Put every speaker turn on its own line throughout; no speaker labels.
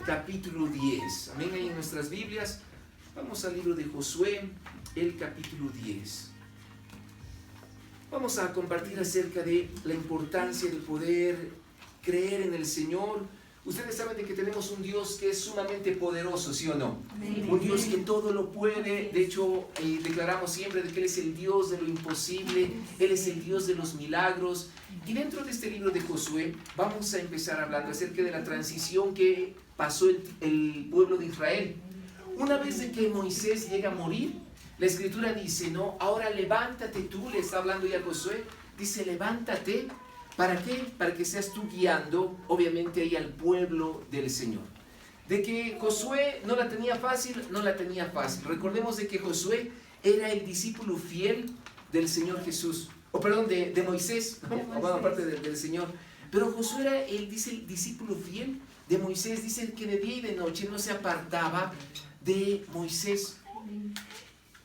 capítulo 10. Amén, ahí en nuestras Biblias. Vamos al libro de Josué, el capítulo 10. Vamos a compartir acerca de la importancia de poder creer en el Señor. Ustedes saben de que tenemos un Dios que es sumamente poderoso, ¿sí o no? Sí. Un Dios que todo lo puede. De hecho, declaramos siempre de que Él es el Dios de lo imposible. Él es el Dios de los milagros. Y dentro de este libro de Josué vamos a empezar hablando acerca de la transición que pasó el pueblo de Israel. Una vez de que Moisés llega a morir, la Escritura dice, ¿no? Ahora levántate tú, le está hablando ya a Josué, dice, levántate. ¿Para qué? Para que seas tú guiando, obviamente, ahí al pueblo del Señor. De que Josué no la tenía fácil, no la tenía fácil. Recordemos de que Josué era el discípulo fiel del Señor Jesús. O perdón, de Moisés, ¿no? Bueno, aparte del Señor. Pero Josué era, él dice, el discípulo fiel de Moisés. Dice que de día y de noche no se apartaba de Moisés.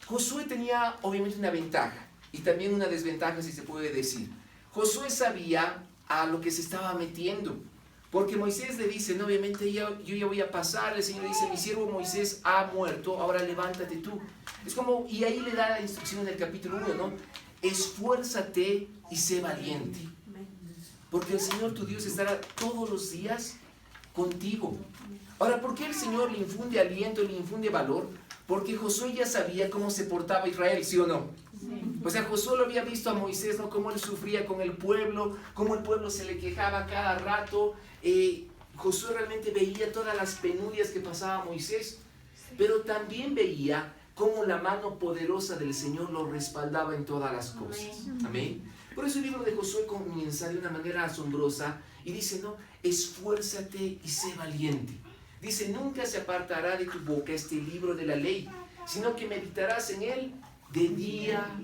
Josué tenía, obviamente, una ventaja. Y también una desventaja, si se puede decir. Josué sabía a lo que se estaba metiendo, porque Moisés le dice, no, obviamente yo ya voy a pasar, el Señor dice, mi siervo Moisés ha muerto, ahora levántate tú. Es como, y ahí le da la instrucción en el capítulo 1, ¿no? Esfuérzate y sé valiente, porque el Señor tu Dios estará todos los días contigo. Ahora, ¿por qué el Señor le infunde aliento, le infunde valor? Porque Josué ya sabía cómo se portaba Israel, ¿sí o no? O sea, Josué lo había visto a Moisés, ¿no? Cómo él sufría con el pueblo, cómo el pueblo se le quejaba cada rato. Josué realmente veía todas las penurias que pasaba Moisés, pero también veía cómo la mano poderosa del Señor lo respaldaba en todas las cosas. Amén. Por eso el libro de Josué comienza de una manera asombrosa y dice, no, esfuérzate y sé valiente. Dice, nunca se apartará de tu boca este libro de la ley, sino que meditarás en él de día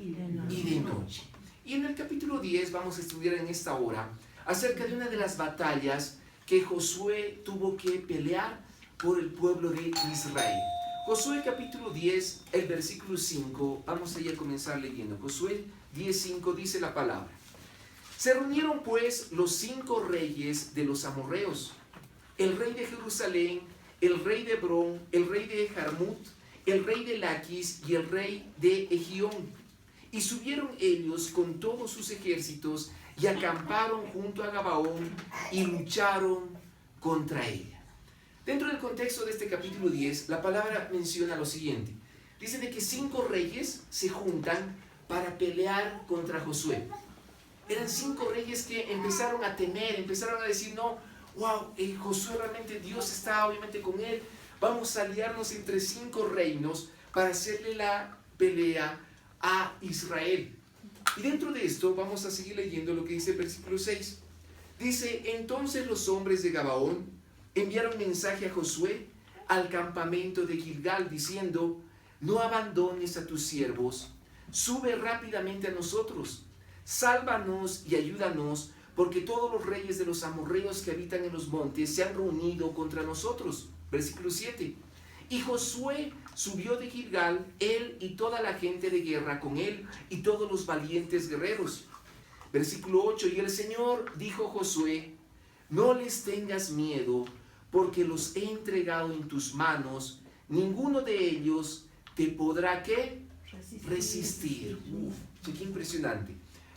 y de noche. Y en el capítulo 10 vamos a estudiar en esta hora acerca de una de las batallas que Josué tuvo que pelear por el pueblo de Israel. Josué capítulo 10, el versículo 5, vamos a ir a comenzar leyendo. Josué 10:5 dice la palabra. Se reunieron pues los 5 reyes de los amorreos, el rey de Jerusalén, el rey de Hebrón, el rey de Jarmut, el rey de Laquis y el rey de Egión. Y subieron ellos con todos sus ejércitos y acamparon junto a Gabaón y lucharon contra ella. Dentro del contexto de este capítulo 10, la palabra menciona lo siguiente. Dice de que 5 reyes se juntan para pelear contra Josué. Eran 5 reyes que empezaron a temer, empezaron a decir, no, wow, Josué realmente Dios está obviamente con él. Vamos a aliarnos entre 5 reinos para hacerle la pelea a Israel. Y dentro de esto vamos a seguir leyendo lo que dice el versículo 6. Dice, entonces los hombres de Gabaón enviaron mensaje a Josué al campamento de Gilgal diciendo, no abandones a tus siervos, sube rápidamente a nosotros, sálvanos y ayúdanos, porque todos los reyes de los amorreos que habitan en los montes se han reunido contra nosotros. Versículo 7. Y Josué subió de Gilgal, él y toda la gente de guerra con él, y todos los valientes guerreros. Versículo 8. Y el Señor dijo a Josué, no les tengas miedo, porque los he entregado en tus manos, ninguno de ellos te podrá, ¿qué? Resistir. Qué impresionante.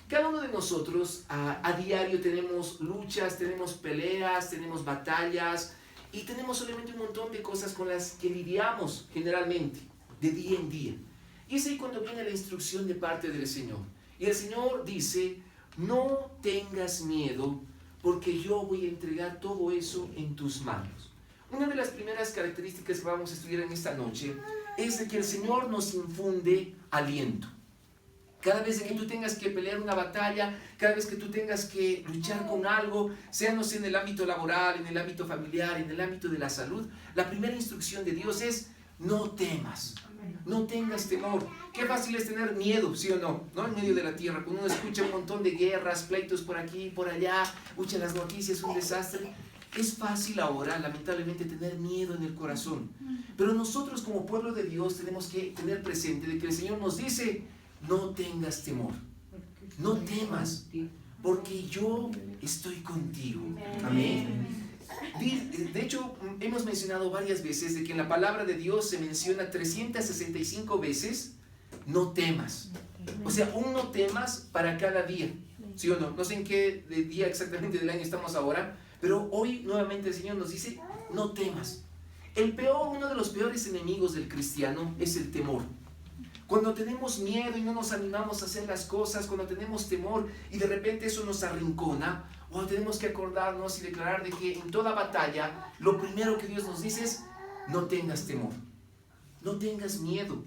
Cada uno de nosotros a diario tenemos luchas, tenemos peleas, tenemos batallas, y tenemos obviamente un montón de cosas con las que lidiamos generalmente, de día en día. Y es ahí cuando viene la instrucción de parte del Señor. Y el Señor dice, no tengas miedo, porque yo voy a entregar todo eso en tus manos. Una de las primeras características que vamos a estudiar en esta noche es de que el Señor nos infunde aliento. Cada vez que tú tengas que pelear una batalla, cada vez que tú tengas que luchar con algo, sea no sea en el ámbito laboral, en el ámbito familiar, en el ámbito de la salud, la primera instrucción de Dios es, no temas, no tengas temor. Qué fácil es tener miedo, ¿sí o no? ¿No? En medio de la tierra, cuando uno escucha un montón de guerras, pleitos por aquí y por allá, escucha las noticias, un desastre. Es fácil ahora, lamentablemente, tener miedo en el corazón. Pero nosotros como pueblo de Dios tenemos que tener presente de que el Señor nos dice, no tengas temor, no temas, porque yo estoy contigo. Amén. De hecho, hemos mencionado varias veces de que en la palabra de Dios se menciona 365 veces no temas. O sea, un no temas para cada día. ¿Sí o no? No sé en qué día exactamente del año estamos ahora, pero hoy nuevamente el Señor nos dice, no temas. Uno de los peores enemigos del cristiano es el temor. Cuando tenemos miedo y no nos animamos a hacer las cosas, cuando tenemos temor y de repente eso nos arrincona, o tenemos que acordarnos y declarar de que en toda batalla, lo primero que Dios nos dice es, no tengas temor, no tengas miedo.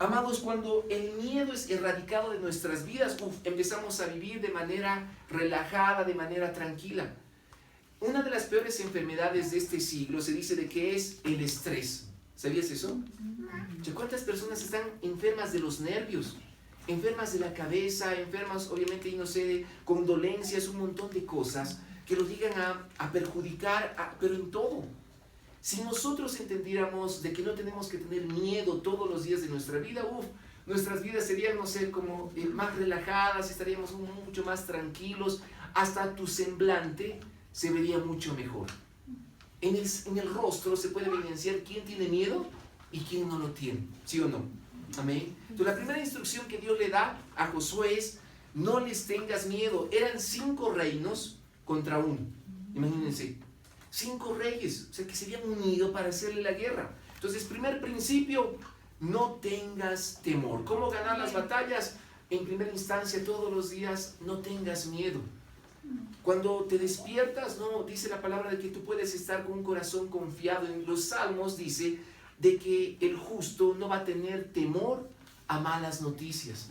Amados, cuando el miedo es erradicado de nuestras vidas, empezamos a vivir de manera relajada, de manera tranquila. Una de las peores enfermedades de este siglo se dice de que es el estrés. ¿Sabías eso? ¿Cuántas personas están enfermas de los nervios? Enfermas de la cabeza, enfermas obviamente, y no sé, de condolencias, un montón de cosas que los llegan a perjudicar, pero en todo. Si nosotros entendiéramos de que no tenemos que tener miedo todos los días de nuestra vida, nuestras vidas serían, no sé, como más relajadas, estaríamos mucho más tranquilos, hasta tu semblante se vería mucho mejor. En el rostro se puede evidenciar quién tiene miedo y quién no lo tiene, ¿sí o no? Amén. Entonces la primera instrucción que Dios le da a Josué es, no les tengas miedo. Eran 5 reinos contra 1. Imagínense, 5 reyes, o sea, que se habían unido para hacerle la guerra. Entonces, primer principio, no tengas temor. ¿Cómo ganar las batallas? En primera instancia, todos los días, no tengas miedo. Cuando te despiertas, no, dice la palabra de que tú puedes estar con un corazón confiado. En los Salmos dice de que el justo no va a tener temor a malas noticias,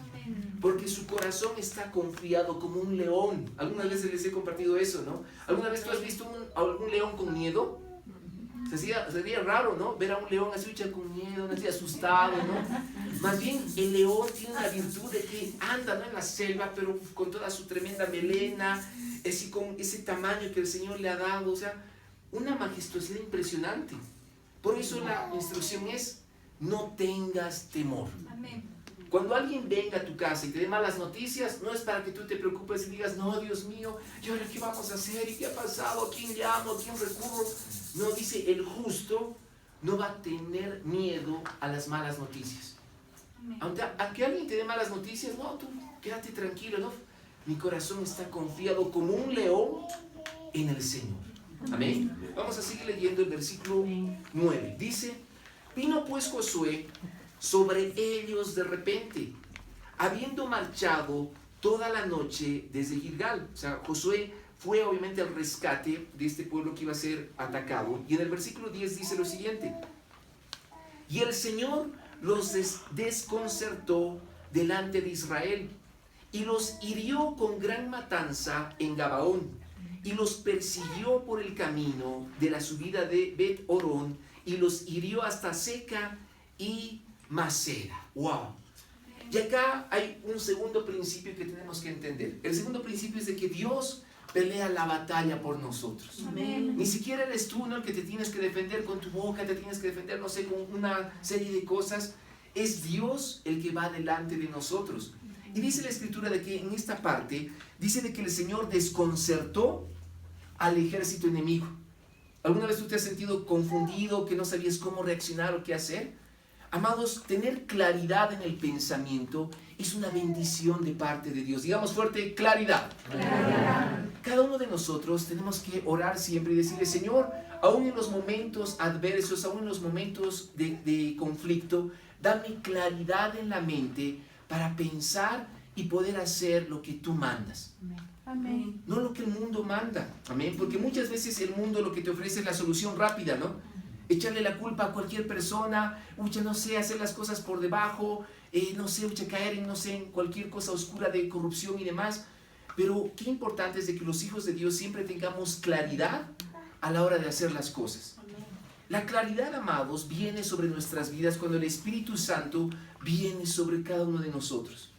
porque su corazón está confiado como un león. Algunas veces les he compartido eso, ¿no? ¿Alguna vez tú has visto algún león con miedo? Sería raro, ¿no? Ver a un león así con miedo, así asustado, ¿no? Más bien el león tiene la virtud de que anda, ¿no?, en la selva, pero con toda su tremenda melena, así con ese tamaño que el Señor le ha dado, o sea, una majestuosidad impresionante. Por eso la instrucción es, no tengas temor.
Amén.
Cuando alguien venga a tu casa y te dé malas noticias, no es para que tú te preocupes y digas, no, Dios mío, ¿y ahora qué vamos a hacer? ¿Y qué ha pasado? ¿A quién llamo? ¿A quién recurro? No, dice, el justo no va a tener miedo a las malas noticias. Aunque alguien te dé malas noticias, no, tú quédate tranquilo, ¿no? Mi corazón está confiado como un león en el Señor. Amén. Vamos a seguir leyendo el versículo 9. Dice, vino pues Josué sobre ellos de repente, habiendo marchado toda la noche desde Gilgal. O sea, Josué fue obviamente al rescate de este pueblo que iba a ser atacado. Y en el versículo 10 dice lo siguiente, y el Señor los desconcertó delante de Israel, y los hirió con gran matanza en Gabaón, y los persiguió por el camino de la subida de Bet-Orón, y los hirió hasta Seca y Maceda. ¡Wow! Y acá hay un segundo principio que tenemos que entender. El segundo principio es de que Dios pelea la batalla por nosotros.
Amén.
Ni siquiera eres tú, ¿no?, el que te tienes que defender con tu boca, te tienes que defender, no sé, con una serie de cosas. Es Dios el que va delante de nosotros. Y dice la Escritura de que en esta parte, dice de que el Señor desconcertó al ejército enemigo. ¿Alguna vez tú te has sentido confundido, que no sabías cómo reaccionar o qué hacer? Amados, tener claridad en el pensamiento es una bendición de parte de Dios. Digamos fuerte, claridad. Claridad. Cada uno de nosotros tenemos que orar siempre y decirle, Señor, aún en los momentos adversos, aún en los momentos de conflicto, dame claridad en la mente para pensar y poder hacer lo que tú mandas.
Amén.
No lo que el mundo manda. Amén. Porque muchas veces el mundo lo que te ofrece es la solución rápida, ¿no? Echarle la culpa a cualquier persona, no sé, hacer las cosas por debajo, no sé, caer en, no sé, en cualquier cosa oscura de corrupción y demás. Pero qué importante es de que los hijos de Dios siempre tengamos claridad a la hora de hacer las cosas. La claridad, amados, viene sobre nuestras vidas cuando el Espíritu Santo viene sobre cada uno de nosotros.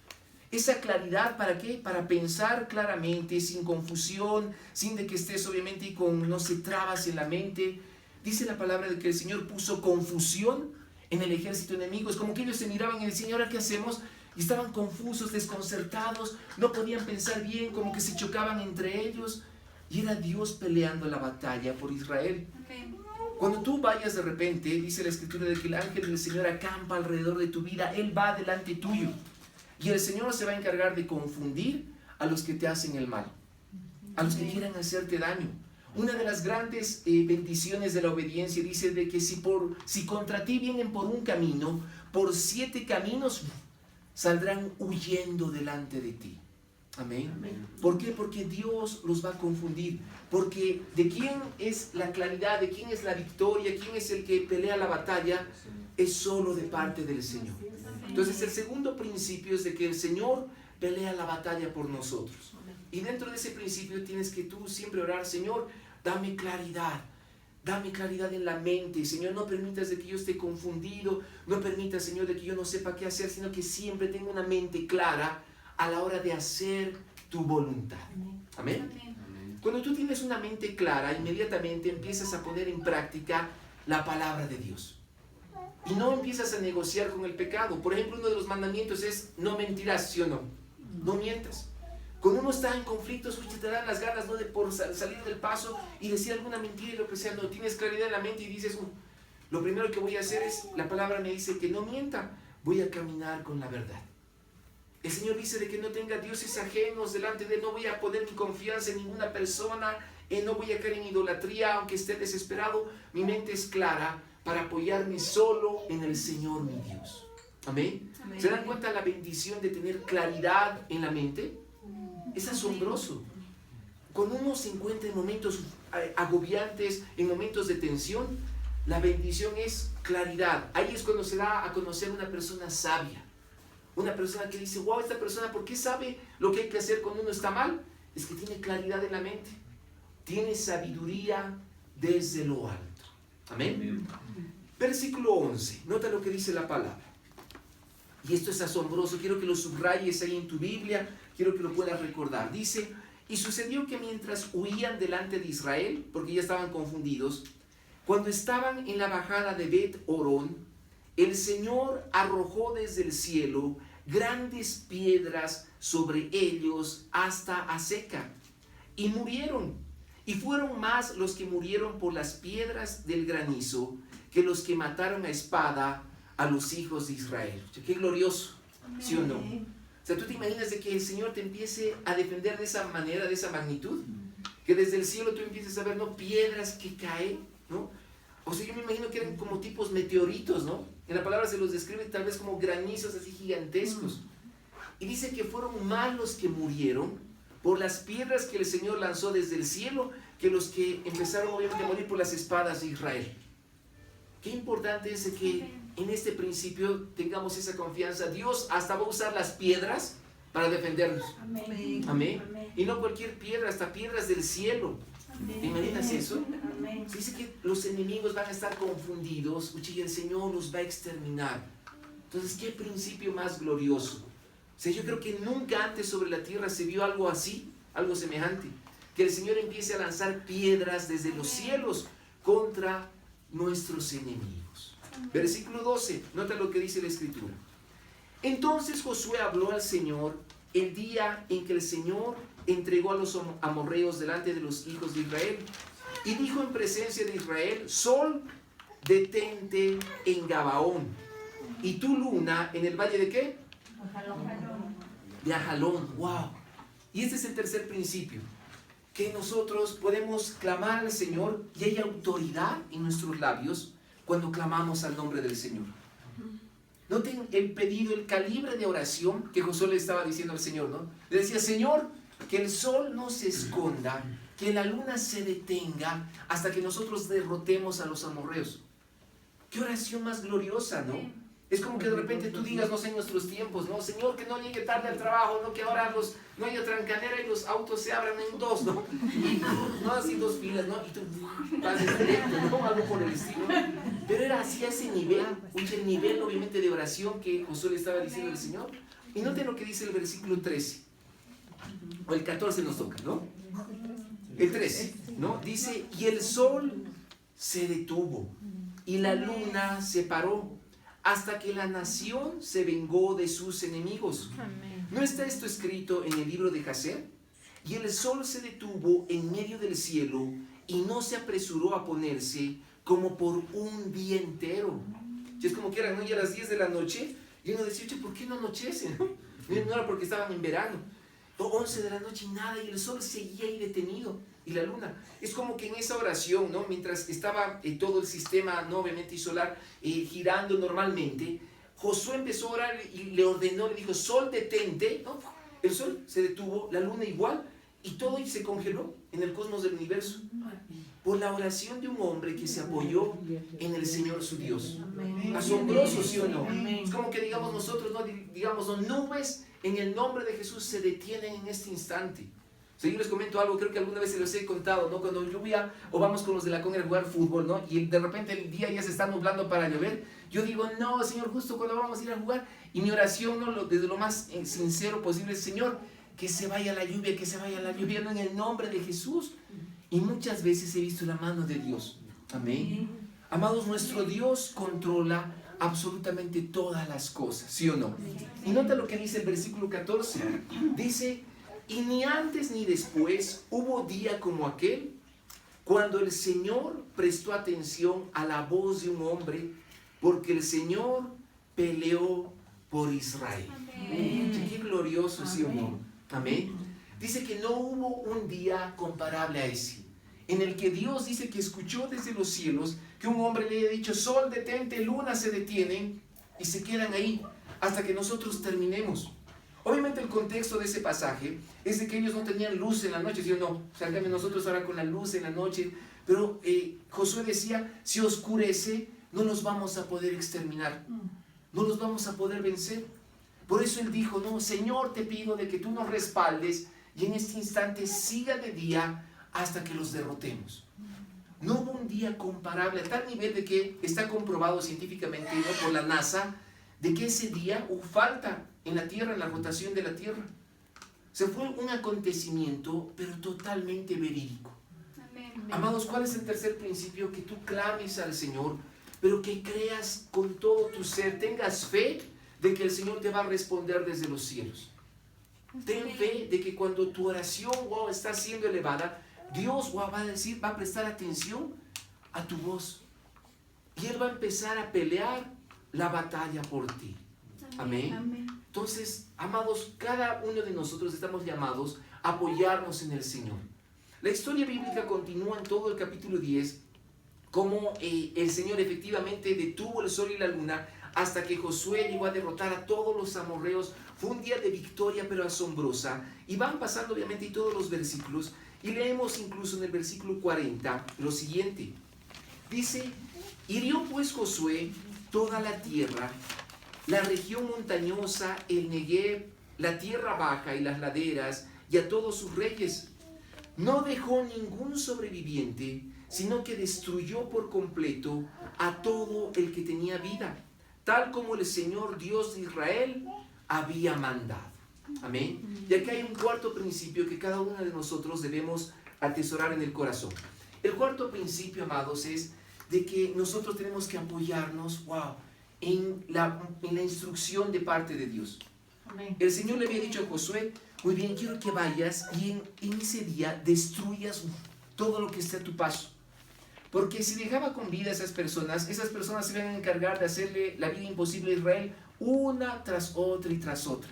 Esa claridad, ¿para qué? Para pensar claramente, sin confusión, sin de que estés obviamente con, no sé, trabas en la mente. Dice la palabra de que el Señor puso confusión en el ejército enemigo. Es como que ellos se miraban y decían, ¿ahora qué hacemos? Y estaban confusos, desconcertados, no podían pensar bien, como que se chocaban entre ellos. Y era Dios peleando la batalla por Israel.
Amén.
Cuando tú vayas de repente, dice la Escritura, de que el ángel del Señor acampa alrededor de tu vida, Él va delante tuyo. Y el Señor se va a encargar de confundir a los que te hacen el mal, a los que quieran hacerte daño. Una de las grandes bendiciones de la obediencia dice de que si contra ti vienen por un camino, por 7 caminos saldrán huyendo delante de ti. Amén.
Amén.
¿Por qué? Porque Dios los va a confundir. Porque de quién es la claridad, de quién es la victoria, quién es el que pelea la batalla, es solo de parte del Señor. Entonces el segundo principio es de que el Señor pelea la batalla por nosotros. Y dentro de ese principio tienes que tú siempre orar: Señor, dame claridad en la mente. Señor, no permitas de que yo esté confundido, no permitas, Señor, de que yo no sepa qué hacer, sino que siempre tenga una mente clara a la hora de hacer tu voluntad. Amén. Cuando tú tienes una mente clara, inmediatamente empiezas a poner en práctica la palabra de Dios. Y no empiezas a negociar con el pecado. Por ejemplo, uno de los mandamientos es: no mentirás, ¿sí o no? No mientas. Cuando uno está en conflictos, te dan las ganas, ¿no?, de por salir del paso y decir alguna mentira y lo que sea. No tienes claridad en la mente y dices: lo primero que voy a hacer es, la palabra me dice que no mienta, voy a caminar con la verdad. El Señor dice de que no tenga dioses ajenos delante de Él. No voy a poner mi confianza en ninguna persona, no voy a caer en idolatría, aunque esté desesperado. Mi mente es clara para apoyarme solo en el Señor mi Dios. Amén.
Amén.
¿Se dan cuenta la bendición de tener claridad en la mente? Es asombroso. Cuando uno se encuentra en momentos agobiantes, en momentos de tensión, la bendición es claridad. Ahí es cuando se da a conocer una persona sabia. Una persona que dice: wow, esta persona, ¿por qué sabe lo que hay que hacer cuando uno está mal? Es que tiene claridad en la mente. Tiene sabiduría desde lo alto. Amén. Versículo 11. Nota lo que dice la palabra. Y esto es asombroso. Quiero que lo subrayes ahí en tu Biblia. Quiero que lo puedas recordar. Dice: y sucedió que mientras huían delante de Israel, porque ya estaban confundidos, cuando estaban en la bajada de Bet-Orón, el Señor arrojó desde el cielo grandes piedras sobre ellos hasta Azeca, y murieron. Y fueron más los que murieron por las piedras del granizo que los que mataron a espada a los hijos de Israel. ¡Qué glorioso! ¿Sí o no? O sea, ¿tú te imaginas de que el Señor te empiece a defender de esa manera, de esa magnitud? Que desde el cielo tú empieces a ver, ¿no?, piedras que caen, ¿no? O sea, yo me imagino que eran como tipos meteoritos, ¿no? En la palabra se los describe tal vez como granizos así gigantescos. Y dice que fueron más los que murieron por las piedras que el Señor lanzó desde el cielo que los que empezaron obviamente a morir por las espadas de Israel. Qué importante es que en este principio tengamos esa confianza. Dios hasta va a usar las piedras para defendernos.
Amén.
Amén. Y no cualquier piedra, hasta piedras del cielo. ¿Te imaginas eso? Se dice que los enemigos van a estar confundidos, y el Señor los va a exterminar. Entonces, ¿qué principio más glorioso? O sea, yo creo que nunca antes sobre la tierra se vio algo así, algo semejante. Que el Señor empiece a lanzar piedras desde los cielos contra nuestros enemigos. Versículo 12, nota lo que dice la Escritura. Entonces Josué habló al Señor el día en que el Señor entregó a los amorreos delante de los hijos de Israel, y dijo en presencia de Israel: Sol, detente en Gabaón, y tu luna en el valle de ¿qué? De Ajalón. Wow. Y este es el tercer principio, que nosotros podemos clamar al Señor y hay autoridad en nuestros labios cuando clamamos al nombre del Señor. Noten el pedido, el calibre de oración que Josué le estaba diciendo al Señor, ¿no? Le decía: Señor, que el sol no se esconda, que la luna se detenga hasta que nosotros derrotemos a los amorreos. Qué oración más gloriosa, ¿no? Es como que de repente tú digas, no sé, en nuestros tiempos, ¿no? Señor, que no llegue tarde al trabajo, ¿no? Que ahora no haya trancadera y los autos se abran en dos, ¿no? Y no así dos filas, ¿no? Y tú pases directo, ¿no? Algo por el estilo. Pero era así a ese nivel, el nivel obviamente de oración que Josué le estaba diciendo al Señor. Y noten lo que dice el versículo 13. O el 14 nos toca, ¿no? El 13, ¿no? Dice: y el sol se detuvo y la luna se paró hasta que la nación se vengó de sus enemigos. ¿No está esto escrito en el libro de Jasher? Y el sol se detuvo en medio del cielo y no se apresuró a ponerse como por un día entero. Y es como que eran, ¿no?, ya las 10 de la noche y uno decía, oye, ¿por qué no anochece? No era porque estaban en verano. 11 de la noche y nada, y el sol seguía ahí detenido, y la luna. Es como que en esa oración, ¿no?, mientras estaba todo el sistema, ¿no?, obviamente solar, girando normalmente, Josué empezó a orar y le ordenó, le dijo, sol detente, ¿no? El sol se detuvo, la luna igual, y todo se congeló en el cosmos del universo, por la oración de un hombre que se apoyó en el Señor su Dios. Asombroso, ¿sí o no? Es como que digamos nosotros, ¿no?, digamos, ¿no?, nubes en el nombre de Jesús se detienen en este instante. O sea, yo les comento algo, creo que alguna vez se los he contado, ¿no? Cuando lluvia o vamos con los de la Conga a jugar fútbol, ¿no?, y de repente el día ya se está nublando para llover, yo digo, no, Señor, justo cuando vamos a ir a jugar, y mi oración, ¿no?, desde lo más sincero posible es, Señor, que se vaya la lluvia, ¿no?, en el nombre de Jesús. Y muchas veces he visto la mano de Dios. Amén. Amados, nuestro Dios controla absolutamente todas las cosas, ¿sí o no? Y nota lo que dice el versículo 14. Dice, y ni antes ni después hubo día como aquel, cuando el Señor prestó atención a la voz de un hombre, porque el Señor peleó por Israel. Qué glorioso, ¿sí o no? Amén. Dice que no hubo un día comparable a ese, en el que Dios dice que escuchó desde los cielos que un hombre le haya dicho, sol detente, luna se detienen, y se quedan ahí hasta que nosotros terminemos. Obviamente el contexto de ese pasaje es de que ellos no tenían luz en la noche, ¿sí o no? O sea, en cambio nosotros ahora con la luz en la noche, pero Josué decía, si oscurece, no los vamos a poder exterminar, no los vamos a poder vencer. Por eso él dijo, no, Señor, te pido de que tú nos respaldes y en este instante siga de día hasta que los derrotemos. No hubo un día comparable a tal nivel de que está comprobado científicamente, ¿no?, por la NASA, de que ese día hubo falta en la Tierra, en la rotación de la Tierra. Se fue un acontecimiento, pero totalmente verídico. Amén. Amados, ¿cuál es el tercer principio? Que tú clames al Señor, pero que creas con todo tu ser, tengas fe de que el Señor te va a responder desde los cielos. Ten fe de que cuando tu oración, wow, está siendo elevada, Dios, wow, va a prestar atención a tu voz. Y Él va a empezar a pelear la batalla por ti. Amén. Amén. Entonces, amados, cada uno de nosotros estamos llamados a apoyarnos en el Señor. La historia bíblica continúa en todo el capítulo 10, como el Señor efectivamente detuvo el sol y la luna hasta que Josué llegó a derrotar a todos los amorreos. Fue un día de victoria, pero asombrosa. Y van pasando obviamente todos los versículos. Y leemos incluso en el versículo 40 lo siguiente. Dice, hirió pues Josué toda la tierra, la región montañosa, el Negev, la tierra baja y las laderas, y a todos sus reyes. No dejó ningún sobreviviente, sino que destruyó por completo a todo el que tenía vida, tal como el Señor Dios de Israel había mandado. Amén. Y aquí hay un cuarto principio que cada uno de nosotros debemos atesorar en el corazón. El cuarto principio, amados, es de que nosotros tenemos que apoyarnos, en la instrucción de parte de Dios. Amén. El Señor le había dicho a Josué, muy bien, quiero que vayas y en ese día destruyas todo lo que esté a tu paso. Porque si dejaba con vida a esas personas se iban a encargar de hacerle la vida imposible a Israel una tras otra y tras otra.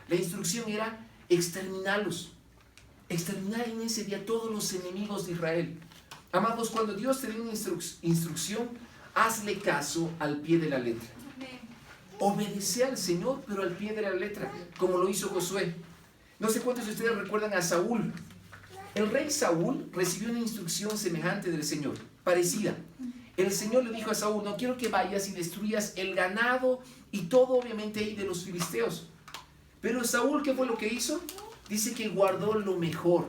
La instrucción era exterminarlos, exterminar en ese día todos los enemigos de Israel. Amados, cuando Dios te dé una instrucción, hazle caso al pie de la letra. Obedece al Señor, pero al pie de la letra, como lo hizo Josué. No sé cuántos de ustedes recuerdan a Saúl. El rey Saúl recibió una instrucción semejante del Señor, parecida. El Señor le dijo a Saúl, no quiero que vayas y destruyas el ganado y todo obviamente ahí de los filisteos. Pero Saúl, ¿qué fue lo que hizo? Dice que guardó lo mejor.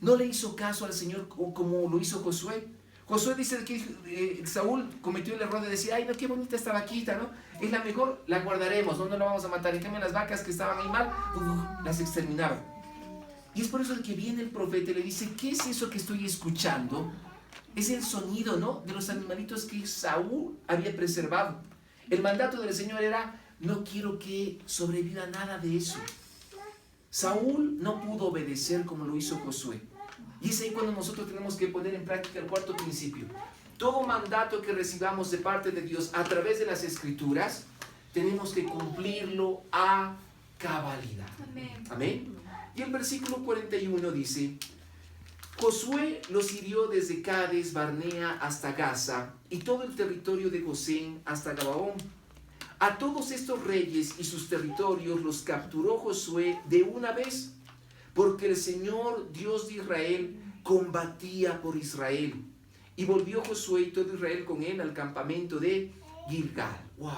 No le hizo caso al Señor como lo hizo Josué. Josué dice que Saúl cometió el error de decir, ay, no, qué bonita esta vaquita, ¿no? Es la mejor, la guardaremos, no la vamos a matar. En cambio, las vacas que estaban ahí mal, las exterminaron. Y es por eso que viene el profeta y le dice, ¿qué es eso que estoy escuchando? Es el sonido, ¿no?, de los animalitos que Saúl había preservado. El mandato del Señor era, no quiero que sobreviva nada de eso. Saúl no pudo obedecer como lo hizo Josué. Y es ahí cuando nosotros tenemos que poner en práctica el cuarto principio. Todo mandato que recibamos de parte de Dios a través de las Escrituras, tenemos que cumplirlo a cabalidad. Amén. Y el versículo 41 dice: Josué los hirió desde Cades Barnea hasta Gaza y todo el territorio de Gosén hasta Gabaón. A todos estos reyes y sus territorios los capturó Josué de una vez, porque el Señor Dios de Israel combatía por Israel. Y volvió Josué y todo Israel con él al campamento de Gilgal. ¡Wow!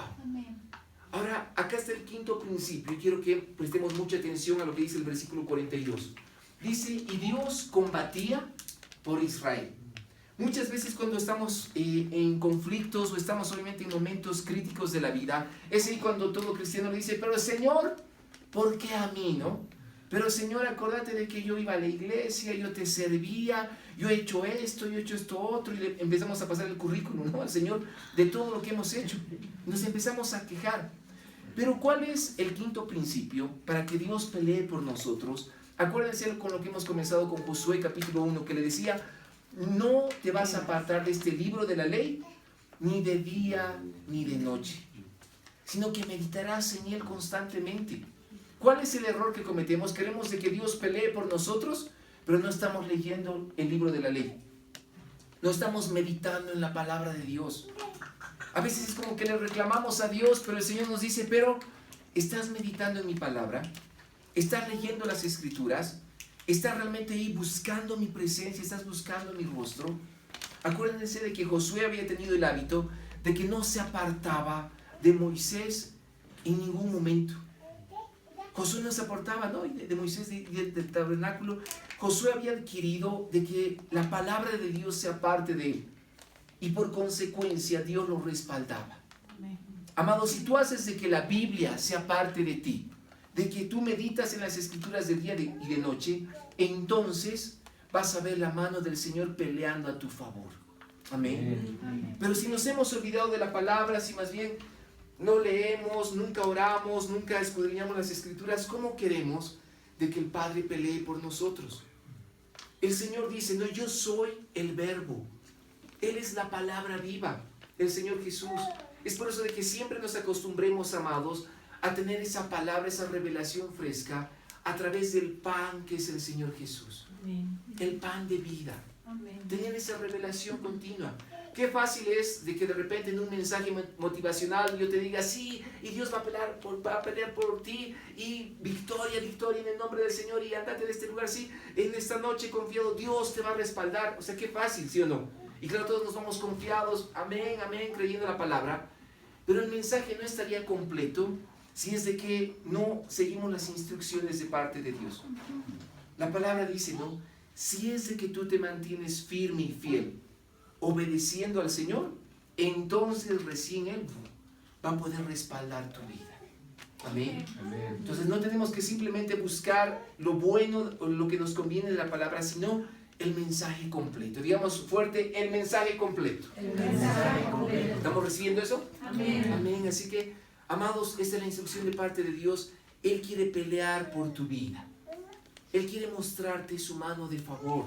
Ahora, acá está el quinto principio. Quiero que prestemos mucha atención a lo que dice el versículo 42. Dice: y Dios combatía por Israel. Muchas veces cuando estamos en conflictos o estamos obviamente en momentos críticos de la vida, es ahí cuando todo cristiano le dice: pero Señor, ¿por qué a mí, no? Pero Señor, acordate de que yo iba a la iglesia, yo te servía, yo he hecho esto, yo he hecho esto otro, y le empezamos a pasar el currículum, ¿no?, al Señor de todo lo que hemos hecho. Nos empezamos a quejar. Pero ¿cuál es el quinto principio para que Dios pelee por nosotros? Acuérdense con lo que hemos comenzado con Josué capítulo 1, que le decía: no te vas a apartar de este libro de la ley, ni de día ni de noche, sino que meditarás en él constantemente. ¿Cuál es el error que cometemos? Queremos de que Dios pelee por nosotros, pero no estamos leyendo el libro de la ley. No estamos meditando en la palabra de Dios. A veces es como que le reclamamos a Dios, pero el Señor nos dice: pero ¿estás meditando en mi palabra? ¿Estás leyendo las Escrituras? ¿Estás realmente ahí buscando mi presencia? ¿Estás buscando mi rostro? Acuérdense de que Josué había tenido el hábito de que no se apartaba de Moisés en ningún momento. Josué no se apartaba, ¿no?, de Moisés y del tabernáculo. Josué había adquirido de que la palabra de Dios sea parte de él. Y por consecuencia Dios lo respaldaba. Amado, si tú haces de que la Biblia sea parte de ti, de que tú meditas en las Escrituras de día y de noche, entonces vas a ver la mano del Señor peleando a tu favor. Amén. Pero si nos hemos olvidado de la palabra, si más bien no leemos, nunca oramos, nunca escudriñamos las Escrituras, ¿cómo queremos de que el Padre pelee por nosotros? El Señor dice: no, yo soy el Verbo. Él es la palabra viva, el Señor Jesús. Es por eso de que siempre nos acostumbremos, amados, a tener esa palabra, esa revelación fresca a través del pan que es el Señor Jesús. Amén. El pan de vida. Amén. Tener esa revelación continua. Qué fácil es de que de repente en un mensaje motivacional yo te diga: sí, y Dios va a pelear por ti, y victoria, victoria en el nombre del Señor, y andate de este lugar, sí, en esta noche confiado, Dios te va a respaldar. O sea, qué fácil, ¿sí o no? Y claro, todos nos vamos confiados, amén, amén, creyendo la palabra. Pero el mensaje no estaría completo si es de que no seguimos las instrucciones de parte de Dios. La palabra dice, ¿no?, si es de que tú te mantienes firme y fiel, obedeciendo al Señor, entonces recién Él va a poder respaldar tu vida. Amén. Amén. Entonces no tenemos que simplemente buscar lo bueno o lo que nos conviene de la palabra, sino el mensaje completo. Digamos fuerte: el mensaje completo. El mensaje completo. ¿Estamos recibiendo eso? Amén. Amén. Así que, amados, esta es la instrucción de parte de Dios. Él quiere pelear por tu vida. Él quiere mostrarte su mano de favor.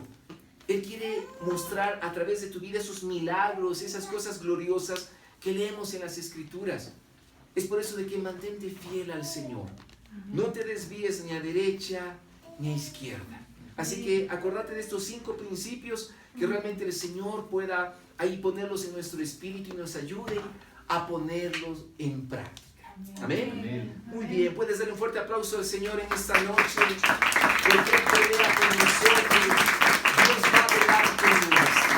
Él quiere mostrar a través de tu vida esos milagros, esas cosas gloriosas que leemos en las Escrituras. Es por eso de que mantente fiel al Señor. No te desvíes ni a derecha ni a izquierda. Así que acordate de estos 5 principios, que realmente el Señor pueda ahí ponerlos en nuestro espíritu y nos ayude a ponerlos en práctica. Amén. Amén. Muy bien, puedes darle un fuerte aplauso al Señor en esta noche, porque Él pelea con nosotros. Dios va delante nuestro.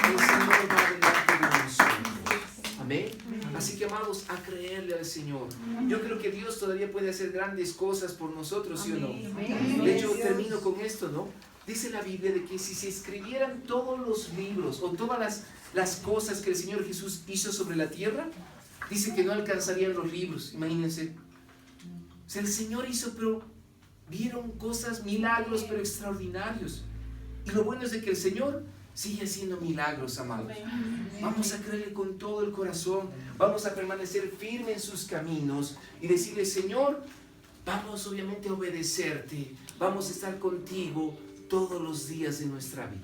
El Señor va delante de nosotros. Amén. Así que, amados, a creerle al Señor. Yo creo que Dios todavía puede hacer grandes cosas por nosotros, ¿sí o no? De hecho, termino con esto, ¿no? Dice la Biblia de que si se escribieran todos los libros o todas las cosas que el Señor Jesús hizo sobre la tierra, dice que no alcanzarían los libros. Imagínense. O sea, el Señor hizo, pero vieron cosas, milagros, pero extraordinarios. Y lo bueno es de que el Señor sigue haciendo milagros, amados. Vamos a creerle con todo el corazón. Vamos a permanecer firmes en sus caminos y decirle: Señor, vamos obviamente a obedecerte, vamos a estar contigo todos los días de nuestra vida.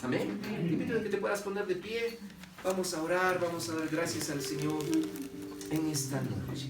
Amén. Te invito a que te puedas poner de pie, vamos a orar, vamos a dar gracias al Señor en esta noche.